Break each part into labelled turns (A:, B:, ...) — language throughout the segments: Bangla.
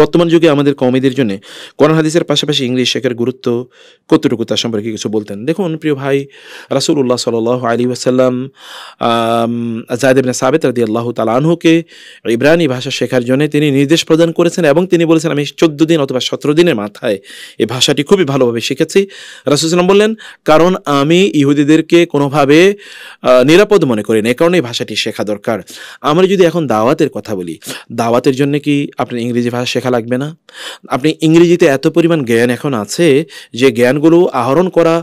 A: বর্তমান যুগে আমাদের কওমিদের জন্য কোরআন হাদিসের পাশাপাশি ইংলিশ শেখার গুরুত্ব কতটুকু তার সম্পর্কে কিছু বলতেন। দেখুন প্রিয় ভাই, রাসূলুল্লাহ সাল্লাল্লাহু আলাইহি ওয়াসাল্লাম যায়েদ ইবনে সাবিত রাদিয়াল্লাহু তাআলা আনহুকে ইব্রানি ভাষা শেখার জন্য তিনি নির্দেশ প্রদান করেছেন এবং তিনি বলেছেন, আমি 14 দিন অথবা 17 দিনের মাথায় এই ভাষাটি খুবই ভালোভাবে শিখেছি। রাসূল সাল্লাল্লাহু বললেন, কারণ আমি ইহুদিদেরকে কোনোভাবে নিরাপদ মনে করি না, এ কারণে এই ভাষাটি শেখা দরকার। আমরা যদি এখন দাওয়াতের কথা বলি, দাওয়াতের জন্য কি আপনার ইংরেজি ভাষা শেখা লাগবে না? আপনি ইংরেজিতে এত পরিমাণ জ্ঞান এখন আছে যে জ্ঞানগুলো আহরণ করা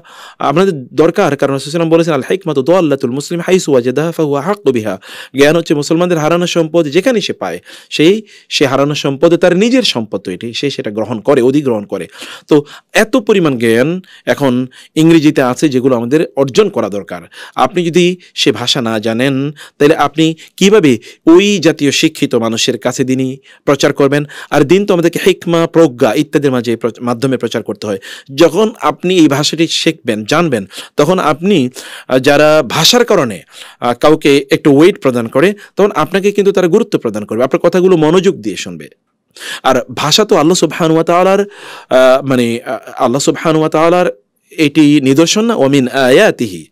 A: আপনাদের দরকার। কারণ রাসূল সাল্লাল্লাহু আলাইহি ওয়াসাল্লাম বলেছেন, আল হিকমাতু দাল্লাতুল মুসলিম হাইসু ওয়াজাদাহা ফাহুয়া হাক্কু বিহা। জ্ঞান হচ্ছে মুসলমানদের হারানো সম্পদ, যেখানে সে পায় সে হারানো সম্পদ তার নিজের সম্পদ, তো এটি সে সেটা গ্রহণ করে, অধিগ্রহণ করে। তো এত পরিমাণ জ্ঞান এখন ইংরেজিতে আছে যেগুলো আমাদের অর্জন করা দরকার। আপনি যদি সে ভাষা না জানেন তাহলে আপনি কিভাবে ওই জাতীয় শিক্ষিত মানুষের কাছে দিনই প্রচার করবেন? আর দিন তো আমাদেরকে হিকমা, প্রজ্ঞা ইত্যাদির মাধ্যমে প্রচার করতে হয়। যখন আপনি এই ভাষাটি শিখবেন, জানবেন, তখন আপনি যারা ভাষার কারণে কাউকে একটু ওয়েট প্রদান করে, তখন আপনাকে কিন্তু তারা গুরুত্ব প্রদান করবে, আপনার কথাগুলো মনোযোগ দিয়ে শুনবে। আর ভাষা তো আল্লাহ সুবহানাহু ওয়া তাআলার আল্লাহ সুবহানাহু ওয়া তাআলার এটি নিদর্শন না, ওমিন আয়াতিহি,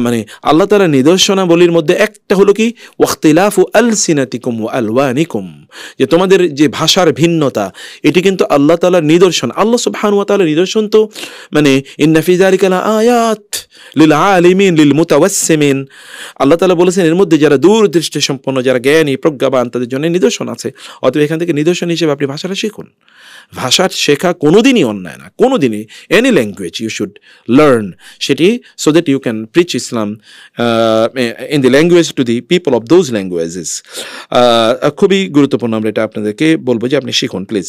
A: মানে আল্লাহ তাআলার নিদর্শনাবলীর মধ্যে একটা হলো কি, ওয়াখতিলাফু আলসিনাতিকুম ওয়া আলওয়ানিকুম, যে তোমাদের যে ভাষার ভিন্নতা, এটি কিন্তু আল্লাহ তাআলার নিদর্শন। আল্লাহ সুবহানাহু ওয়া তাআলার নিদর্শন তো মানে ইন্না ফি যালিকা লাআয়াত লিল আলিমিন লিল মুতাওয়াসসিমিন। আল্লাহ তাআলা বলেছেন, এর মধ্যে যারা দূরদৃষ্টি সম্পন্ন, যারা জ্ঞানী প্রজ্ঞাবান, তাদের জন্য নিদর্শন আছে। অতএব এখান থেকে নিদর্শন হিসেবে আপনি ভাষাটা শিখুন। ভাষা শেখা কোনোদিনই অন্যায় না, কোনোদিনই। Any language you should learn, সেটি so that you can preach Islam in the language to the people of those languages. খুবই গুরুত্বপূর্ণ, আমরা এটা আপনাদেরকে বলবো যে আপনি শিখুন প্লিজ।